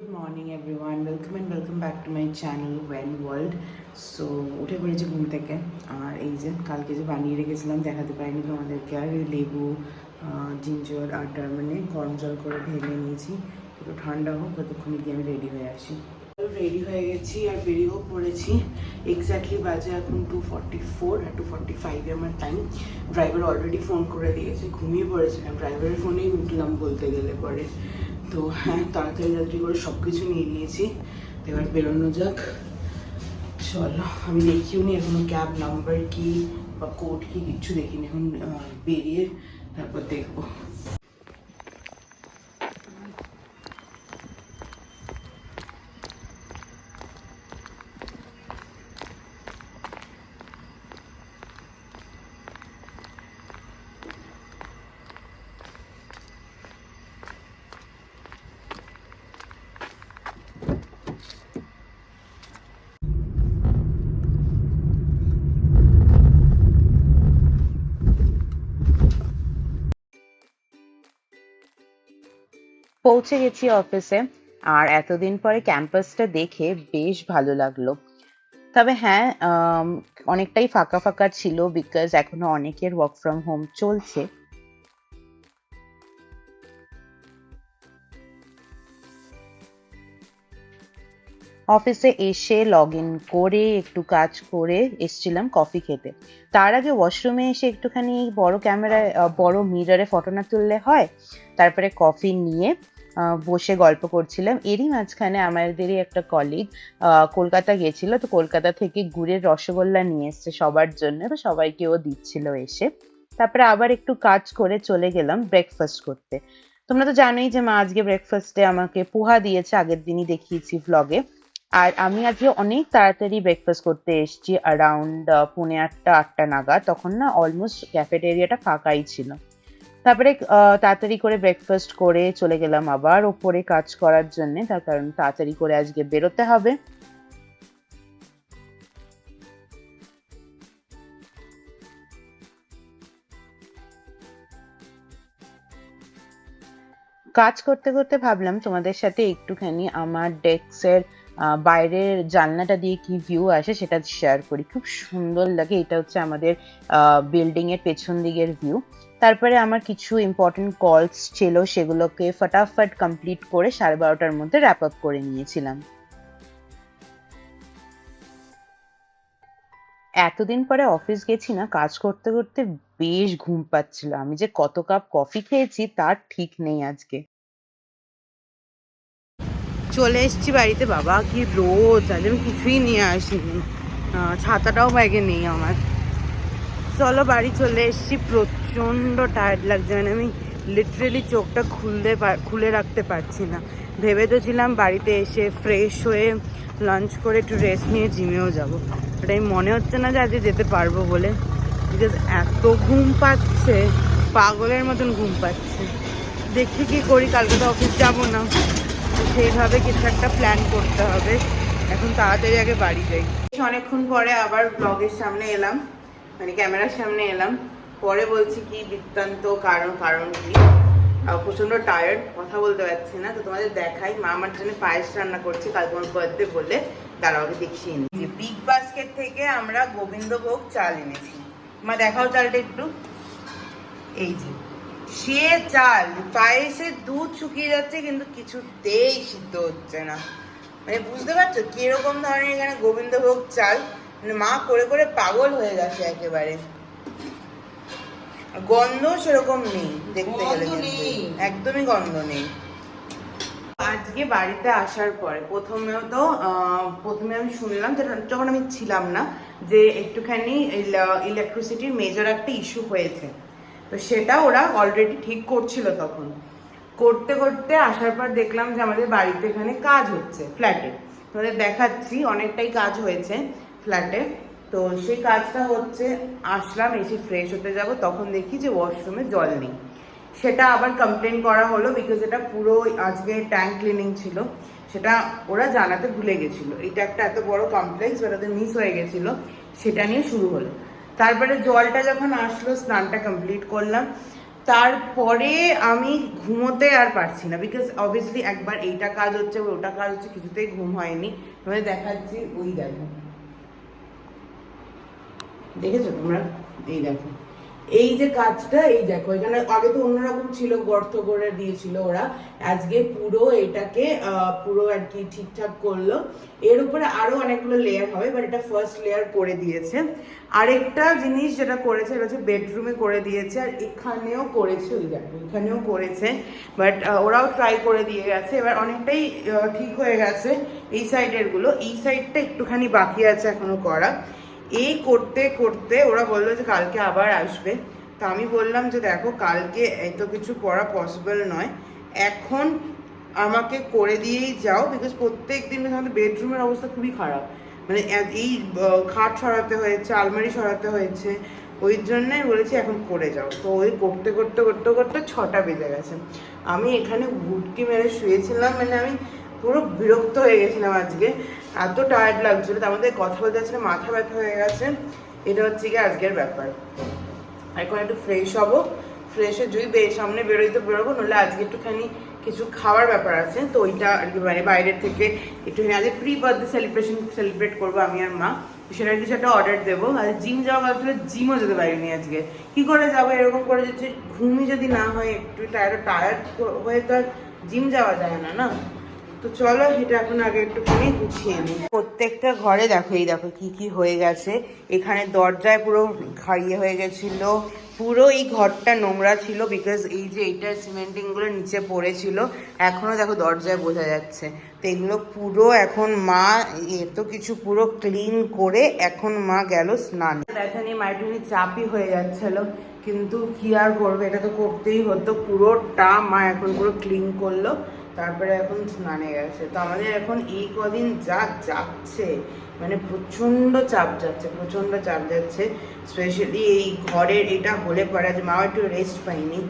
Good morning everyone, welcome back to my channel When World. So উঠে পড়েছি ঘুম থেকে আর এই যে কালকে যে বানিয়ে রেখেছিলাম দেখাতে পারিনি তোমাদেরকে আর লেবু জিঞ্জার আর মানে গরম জল করে ঢেলে নিয়েছি। একটু ঠান্ডা হোক ততক্ষণে গিয়ে আমি রেডি হয়ে আসি। রেডি হয়ে গেছি আর বেরিয়েও পড়েছি। এক্স্যাক্টলি বাজে এখন 2:44 আর 2:45 আমার টাইম। ড্রাইভার অলরেডি ফোন করে দিয়েছে, ঘুমিয়ে পড়েছিলাম, ড্রাইভারের ফোনেই উঠলাম বলতে গেলে পরে। তো হ্যাঁ, তাড়াতাড়ি করে সব কিছু নিয়ে নিয়েছি, এবার বেরোনো যাক। চলো, আমি দেখিও নি এখনো ক্যাব নাম্বার কি বা কোড কি কিচ্ছু দেখিনি, এখন বেরিয়ে তারপর দেখবো। পৌঁছে গেছি অফিসে। আর এতদিন পরে ক্যাম্পাসটা দেখে বেশ ভালো লাগলো। তবে হ্যাঁ, অনেকটাই ফাঁকা ফাঁকা ছিল, বিকজ এখনো অনেকের ওয়ার্ক ফ্রম হোম চলছে। অফিসে এসে লগ ইন করে একটু কাজ করে এসছিলাম কফি খেতে। তার আগে ওয়াশরুমে এসে একটুখানি বড় ক্যামেরায় বড় মিররে ফটো না তুললে হয়। তারপরে কফি নিয়ে বসে গল্প করছিলাম। এরই মাঝখানে আমাদেরই একটা কলিগ কলকাতা গেছিল, তো কলকাতা থেকে গুড়ের রসগোল্লা নিয়ে এসছে সবার জন্য, তো সবাইকে ও দিচ্ছিল এসে। তারপরে আবার একটু কাজ করে চলে গেলাম ব্রেকফাস্ট করতে। তোমরা তো জানোই যে মা আজকে ব্রেকফাস্টে আমাকে পোহা দিয়েছে, আগের দিনই দেখিয়েছি ভ্লগে। আর আমি আজকে অনেক তাড়াতাড়ি ব্রেকফাস্ট করতে এসেছি, অ্যারাউন্ড 7:30-8টা নাগাদ। তখন না অলমোস্ট ক্যাফেটেরিয়াটা ফাঁকাই ছিল। তারপরে তাড়াতাড়ি করে ব্রেকফাস্ট করে চলে গেলাম আবার ওপরে কাজ করার জন্য, তার কারণ তাড়াতাড়ি করে আজকে বেরোতে হবে। কাজ করতে করতে ভাবলাম তোমাদের সাথে একটুখানি আমার ডেস্কের বাইরের জানলাটা দিয়ে কি ভিউ আসে সেটা শেয়ার করি। খুব সুন্দর লাগে। এটা হচ্ছে আমাদের বিল্ডিং এর পেছন দিকের ভিউ। তারপরে আমার কিছু ইম্পর্টেন্ট কলস ছিল, সেগুলোকে ফটাফট কমপ্লিট করে 12:30টার মধ্যে র্যাপ আপ করে নিয়েছিলাম। এতদিন পরে অফিস গেছি না, কাজ করতে করতে বেশ ঘুম পাচ্ছিল। আমি যে কত কাপ কফি খেয়েছি তার ঠিক নেই আজকে। চলে এসেছি বাড়িতে। বাবা কি রোদ, আজ আমি কিছুই নিয়ে আসিনি, ছাতাটাও ব্যাগে নেই আমার। চলো বাড়ি চলে এসেছি। প্রচণ্ড টায়ার্ড লাগছে, মানে আমি লিটারেলি চোখটা খুলে রাখতে পারছি না। ভেবে তো ছিলাম বাড়িতে এসে ফ্রেশ হয়ে লাঞ্চ করে একটু রেস্ট নিয়ে জিমেও যাবো, বাট আমি মনে হচ্ছে না যে আজকে যেতে পারবো বলে। বিকজ এত ঘুম পাচ্ছে, পাগলের মতন ঘুম পাচ্ছে। দেখি কি করি, কালকে তো অফিস যাবো না, তো সেইভাবে কিছু একটা প্ল্যান করতে হবে। এখন তাড়াতাড়ি আগে বাড়ি যাই। অনেকক্ষণ পরে আবার ব্লগের সামনে এলাম, মানে ক্যামেরার সামনে এলাম। পরে বলছি কি বৃত্তান্ত, কারণ কি প্রচন্ড টায়ার্ড, কথা বলতে পারছি না। তো তোমাদের দেখাই, মা আমার জন্য পায়েস রান্না করছে কাল তোমার বার্থডে বলে। দাঁড়াও আগে দেখিয়ে নি। বিগ বাস্কেট থেকে আমরা গোবিন্দভোগ চাল এনেছি। মা দেখাও চালটা একটু। এই যে সে চাল, পায়েসে দুধ শুকিয়ে যাচ্ছে কিন্তু কিছুতেই সিদ্ধ হচ্ছে না। মানে বুঝতে পারছো কিরকম ধরনের এখানে গোবিন্দভোগ চাল, মানে মা করে করে পাগল হয়ে গেছে একেবারে। গন্ধ সেরকম নেই, দেখতে গেলে একদমই গন্ধ নেই। আজকে বাড়িতে আসার পরে প্রথমে আমি শুনলাম, যখন আমি ছিলাম না, যে একটুখানি ইলেকট্রিসিটির মেজর একটা ইস্যু হয়েছে। তো সেটা ওরা অলরেডি ঠিক করছিল। তখন করতে করতে আসার পর দেখলাম যে আমাদের বাড়িতে এখানে কাজ হচ্ছে ফ্ল্যাটে। তোমাদের দেখাচ্ছি, অনেকটাই কাজ হয়েছে ফ্ল্যাটে। তো সেই কাজটা হচ্ছে, আসলাম, এসে ফ্রেশ হতে যাব, তখন দেখি যে ওয়াশরুমে জল নেই। সেটা আবার কমপ্লেন করা হলো, বিকজ এটা পুরো আজকে ট্যাঙ্ক ক্লিনিং ছিল, সেটা ওরা জানাতে ভুলে গেছিলো। এটা একটা এত বড় কমপ্লেক্স, ওটাতে মিস হয়ে গেছিলো, সেটা নিয়ে শুরু হলো। তারপরে জলটা যখন আসলো, স্নানটা কমপ্লিট করলাম, তারপরে আমি ঘুমোতে আর পারছি না, বিকজ অবভিয়াসলি একবার এইটা কাজ হচ্ছে ওটা কাজ হচ্ছে, কিছুতেই ঘুম হয়নি। তোমাদের দেখাচ্ছি, ওই দেখো, দেখেছো তোমরা, এই দেখো এই যে কাজটা, এই দেখো এখানে আগে তো অন্যরকম ছিল, গর্ত করে দিয়েছিল ওরা, আজকে পুরো এটাকে পুরো আর কি ঠিকঠাক করলো। এর উপরে আরো অনেকগুলো লেয়ার হবে, বাট এটা ফার্স্ট লেয়ার করে দিয়েছে। আরেকটা জিনিস যেটা করেছে এটা হচ্ছে বেডরুমে করে দিয়েছে, আর এখানেও করেছে, ওই দেখো এখানেও করেছে, বাট ওরাও ট্রাই করে দিয়ে গেছে। এবার অনেকটাই ঠিক হয়ে গেছে এই সাইডের গুলো, এই সাইডটা একটুখানি বাকি আছে এখনো করা। এই করতে করতে ওরা বললো যে কালকে আবার আসবে। তো আমি বললাম যে দেখো কালকে এত কিছু করা পসিবল নয়, এখন আমাকে করে দিয়েই যাও, বিকজ প্রত্যেক দিন আমাদের বেডরুমের অবস্থা খুবই খারাপ, মানে এই খাট সরাতে হয়েছে, আলমারি সরাতে হয়েছে, ওই জন্যই বলেছি এখন করে যাও। তো ওই করতে করতে করতে করতে 6টা বেজে গেছে। আমি এখানে ভুটকি মেরে শুয়েছিলাম, মানে আমি পুরো বিরক্ত হয়ে গেছিলাম আজকে, এত টায়ার্ড লাগছিল, তার মধ্যে কথা বলতে যাচ্ছিল, মাথা ব্যথা হয়ে গেছে। এটা হচ্ছে কি আজকের ব্যাপার। এখন একটু ফ্রেশ হবো, ফ্রেশে যদি সামনে বেরোইতে বেরোবো, নাহলে আজকে একটুখানি কিছু খাওয়ার ব্যাপার আছে, তো ওইটা আর কি মানে বাইরের থেকে একটুখানি আজকে প্রি বার্থডে সেলিব্রেট করবো আমি আর মা, সেটা কিছু একটা অর্ডার দেবো। আর জিম যাওয়া কথা ছিল, জিমও যেতে পারিনি আজকে, কি করে যাবো, এরকম করে যাচ্ছে, ঘুমই যদি না হয়, একটু টায়ার্ড হয়ে তো আর জিম যাওয়া যায় না, না? তো চলো এটা এখন আগে একটুখানি গুছিয়ে নিই। প্রত্যেকটা ঘরে দেখো, এই দেখো কি কি হয়ে গেছে। এখানে দরজায় পুরো খাইয়ে হয়ে গেছিল, পুরো এই ঘরটা নোংরা ছিল, বিকজ এই যে এইটার সিমেন্টিং গুলো নিচে পড়েছিল, এখনো দেখো দরজায় বোঝা যাচ্ছে। তো এগুলো পুরো এখন মা এত কিছু পুরো ক্লিন করে এখন মা গেল স্নান। দেখা নিয়ে মাইটুনি চাপই হয়ে যাচ্ছিল, কিন্তু কি আর করবে, এটা তো করতেই হতো। পুরোটা মা এখন পুরো ক্লিন করলো, তারপরে এখন স্নানে গেছে। তো আমাদের এখন এই কদিন যা যাচ্ছে, মানে প্রচণ্ড চাপ যাচ্ছে, স্পেশালি এই ঘরের এটা হলে পরে যে মা একটু রেস্ট পাইনি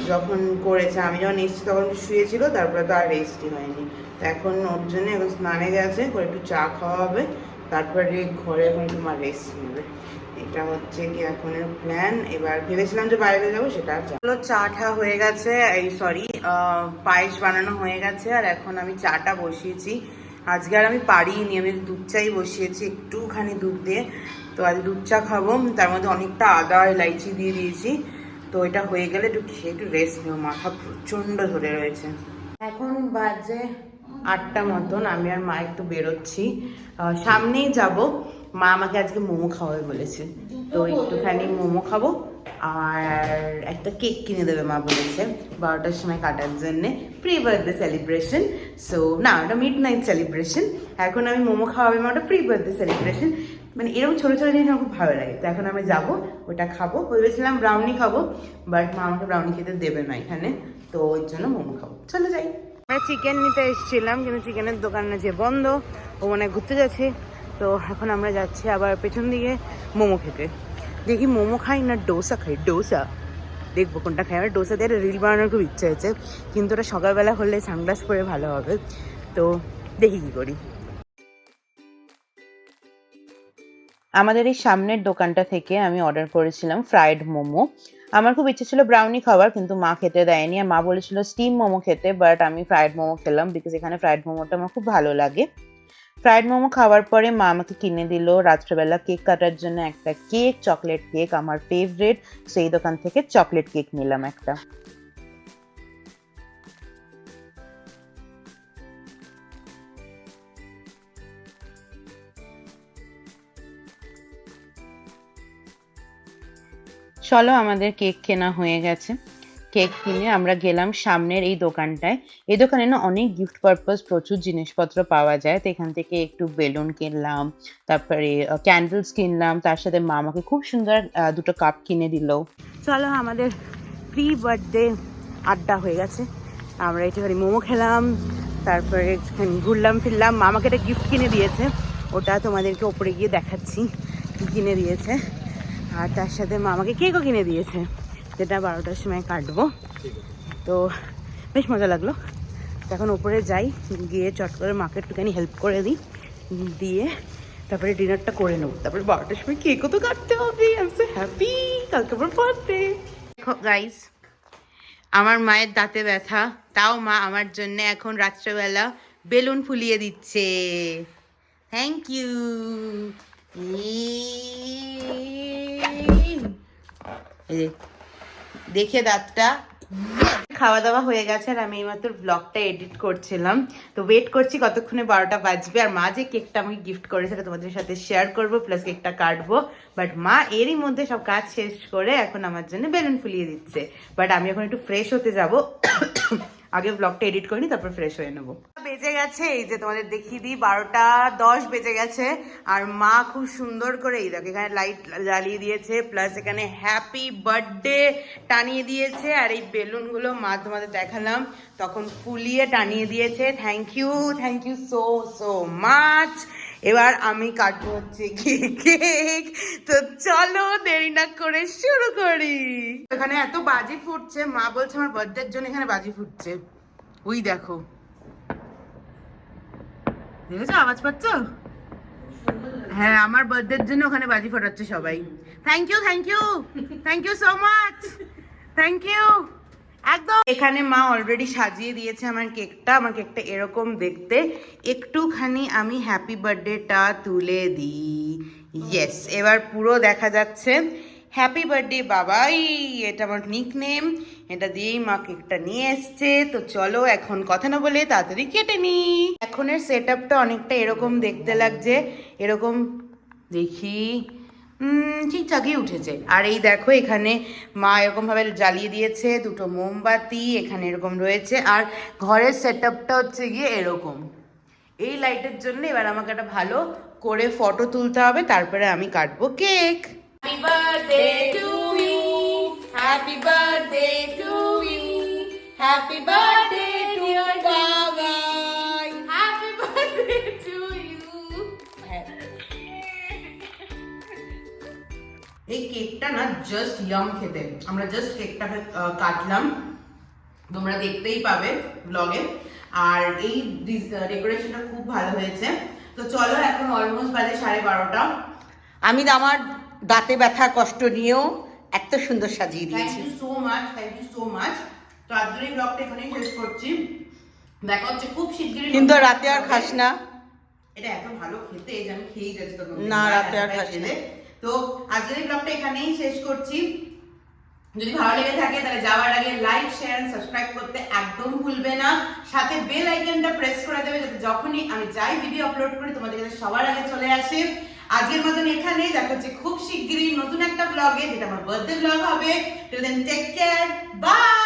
যখন করেছে। আমি যখন এসেছি তখন শুয়েছিল, তারপরে তো আর রেস্টই হয়নি। তো এখন ওর জন্য এখন স্নানে গেছে, করে একটু চা খাওয়া হবে, তারপরে ঘরে এখন একটু মা রেস্ট নেবে। এটা হচ্ছে কি এখনের প্ল্যান। এবার ভেবেছিলাম যে বাইরে যাবো, সেটা চলো। চাটা হয়ে গেছে, এই সরি পায়েস বানানো হয়ে গেছে, আর এখন আমি চাটা বসিয়েছি। আজকে আর আমি পারিনি, আমি দুধ চাই বসিয়েছি একটুখানি দুধ দিয়ে। তো আজ দুধ চা খাবো, তার মধ্যে অনেকটা আদা ইলাইচি দিয়ে দিয়েছি। তো এটা হয়ে গেলে একটু খেয়ে একটু রেস্ট নেবো, মাথা প্রচণ্ড ধরে রয়েছে। এখন বাজে 8টা মতন, আমি আর মা একটু বেরোচ্ছি, সামনেই যাব। মা আমাকে আজকে মোমো খাওয়াবে বলেছে, তো একটুখানি মোমো খাবো, আর একটা কেক কিনে দেবে মা বলেছে 12টার সময় কাটার জন্যে, প্রি বার্থডে সেলিব্রেশন। সো না, ওটা মিড নাইট সেলিব্রেশন, এখন আমি মোমো খাওয়াবে মা, ওটা প্রি বার্থডে সেলিব্রেশন। মানে এরকম ছোটো ছোটো জিনিস আমার খুব ভালো লাগে। তো এখন আমি যাবো, ওটা খাবো, ভেবেছিলাম ব্রাউনি খাবো, বাট মা আমাকে ব্রাউনি খেতে দেবে না এখানে, তো ওই জন্য মোমো খাবো। চলো যাই। আমরা চিকেন নিতে এসেছিলাম, কিন্তু চিকেনের দোকান আছে বন্ধ, ও মনে ঘুরতে যাচ্ছে। তো এখন আমরা যাচ্ছি আবার পেছন দিকে মোমো খেতে। দেখি মোমো খাই না ডোসা খাই, ডোসা দেখবো কোনটা খাই। আমার ডোসা দিয়ে রিল বানানোর খুব ইচ্ছে হয়েছে, কিন্তু ওটা সকালবেলা হলে সানগ্লাস পরে ভালো হবে, তো দেখি কি করি। আমাদের এই সামনের দোকানটা থেকে আমি অর্ডার করেছিলাম ফ্রাইড মোমো। আমার খুব ইচ্ছে ছিল ব্রাউনি খাওয়ার, কিন্তু মা খেতে দেয়নি, আর মা বলেছিল স্টিম মোমো খেতে, বাট আমি ফ্রাইড মোমো খেলাম, বিকজ এখানে ফ্রাইড মোমোটা আমার খুব ভালো লাগে। ফ্রাইড মোমো খাওয়ার পরে মা আমাকে কিনে দিল রাত্রেবেলা কেক কাটার জন্য একটা কেক, চকলেট কেক, আমার ফেভারিট। সেই দোকান থেকে চকলেট কেক নিলাম একটা। চলো, আমাদের কেক কেনা হয়ে গেছে। কেক কিনে আমরা গেলাম সামনের এই দোকানটায়। এই দোকানে না অনেক গিফট পারপাস প্রচুর জিনিসপত্র পাওয়া যায়, তো এখান থেকে একটু বেলুন কিনলাম, তারপরে ক্যান্ডেলস কিনলাম, তার সাথে মা আমাকে খুব সুন্দর দুটো কাপ কিনে দিল। চলো, আমাদের প্রি বার্থডে আড্ডা হয়ে গেছে, আমরা একটুখানি মোমো খেলাম, তারপরে একটুখানি ঘুরলাম ফিরলাম। মা আমাকে একটা গিফট কিনে দিয়েছে, ওটা তোমাদেরকে ওপরে গিয়ে দেখাচ্ছি কি কিনে দিয়েছে। আর তার সাথে মা আমাকে কেকও কিনে দিয়েছে, যেটা 12টার সময় কাটবো। তো বেশ মজা লাগলো। তো এখন ওপরে যাই, গিয়ে চট করে মাকে একটুখানি হেল্প করে দিই, দিয়ে তারপরে ডিনারটা করে নেবো, তারপরে 12টার সময় কেকও তো কাটতে হবে। আই এম সো হ্যাপি, কালকে আমার বার্থডে। গাইস, আমার মায়ের দাঁতে ব্যথা, তাও মা আমার জন্য এখন রাত্রেবেলা বেলুন ফুলিয়ে দিচ্ছে। Thank you. দেখে দাঁতটা। খাওয়া দাওয়া হয়ে গেছে আর আমি এইমাত্র ব্লগটা এডিট করছিলাম, তো ওয়েট করছি কতক্ষণে 12টা বাজবে। আর মা যে কেকটা আমাকে গিফট করেছে সেটা তোমাদের সাথে শেয়ার করবো, প্লাস কেকটা কাটবো। বাট মা এরই মধ্যে সব কাজ শেষ করে এখন আমার জন্য বেলুন ফুলিয়ে দিচ্ছে। বাট আমি এখন একটু ফ্রেশ হতে যাব, আগে ব্লগটা এডিট করিনি, তারপর ফ্রেশ হয়ে নেবো। বেজে গেছে, এই যে তোমাদের দেখিয়ে দিই, 12টা 10 বেজে গেছে। আর মা খুব সুন্দর করে এই দেখো এখানে লাইট জ্বালিয়ে দিয়েছে, প্লাস এখানে হ্যাপি বার্থডে টানিয়ে দিয়েছে। আর এই বেলুনগুলো মা তোমাদের দেখালাম তখন ফুলিয়ে টানিয়ে দিয়েছে। Thank you so so much. এবার আমি কাটবো হচ্ছে কেক, তো চলো দেরি না করে শুরু করি। এখানে এত বাজি ফুটছে, মা বলছে আমার বার্থডের জন্য এখানে বাজি ফুটছে। ওই দেখো, দেখেছো আওয়াজ পাচ্ছ? হ্যাঁ, আমার বার্থডের জন্য ওখানে বাজি ফাটাচ্ছে সবাই। Thank you so much, thank you. একদম এখানে মা অলরেডি সাজিয়ে দিয়েছে আমার কেকটা। আমার কেকটা এরকম দেখতে। একটুখানি আমি হ্যাপি বার্থডেটা তুলে দিই। ইয়েস, এবার পুরো দেখা যাচ্ছে হ্যাপি বার্থডে বাবাই, এটা আমার নিক নেম। এটা দিয়েই মা কেকটা নিয়ে এসছে। তো চলো এখন কথা না বলে তাড়াতাড়ি কেটে নি। এখনের সেট আপটা অনেকটা এরকম দেখতে লাগছে, এরকম দেখি ঠিকঠাকই উঠেছে। আর এই দেখো এখানে মা এরকম ভাবে জ্বালিয়ে দিয়েছে দুটো মোমবাতি, এখানে এরকম রয়েছে। আর ঘরের সেট আপটা হচ্ছে গিয়ে এরকম। এই লাইটের জন্য এবার আমাকে একটা ভালো করে ফটো তুলতে হবে, তারপরে আমি কাটবো cake. Happy birthday to you, happy birthday to you, happy birthday dear Babai, happy birthday to you. এই কেকটা না জাস্ট ইয়াম খেতে। আমরা জাস্ট কেকটা কাটলাম, তোমরা দেখতেই পাবে ব্লগে। আর এই ডেকোরেশনটা খুব ভালো হয়েছে। তো চলো এখন অলমোস্ট বাজে 12:30। আমি আমার দাঁতে ব্যথা কষ্ট নিয়েও এত সুন্দর সাজিয়ে থ্যাংক দিয়েছি। You so much. তো আজকের এই ব্লগটা এখানেই শেষ করছি। দেখা হচ্ছে খুব শিগগিরই। কিন্তু রাতে আর খাস না। এটা এত ভালো খেতে যে আমি খেয়েই যাচ্ছি তখন। না, রাতে আর খাস না। তো আজকের এই ব্লগটা এখানেই শেষ করছি। যদি ভালো লেগে থাকে তাহলে যাওয়ার আগে লাইক শেয়ার সাবস্ক্রাইব করতে একদম ভুলবে না। সাথে বেল আইকনটা প্রেস করে দেবে যাতে যখনই আমি যাই ভিডিও আপলোড করি তোমাদের কাছে সবার আগে চলে আসে। আজকের মতন এখানেই দেখা হচ্ছে খুব শিগগিরই নতুন একটা ব্লগে, যেটা আমার বার্থডে ব্লগ হবে। Till then take care, by.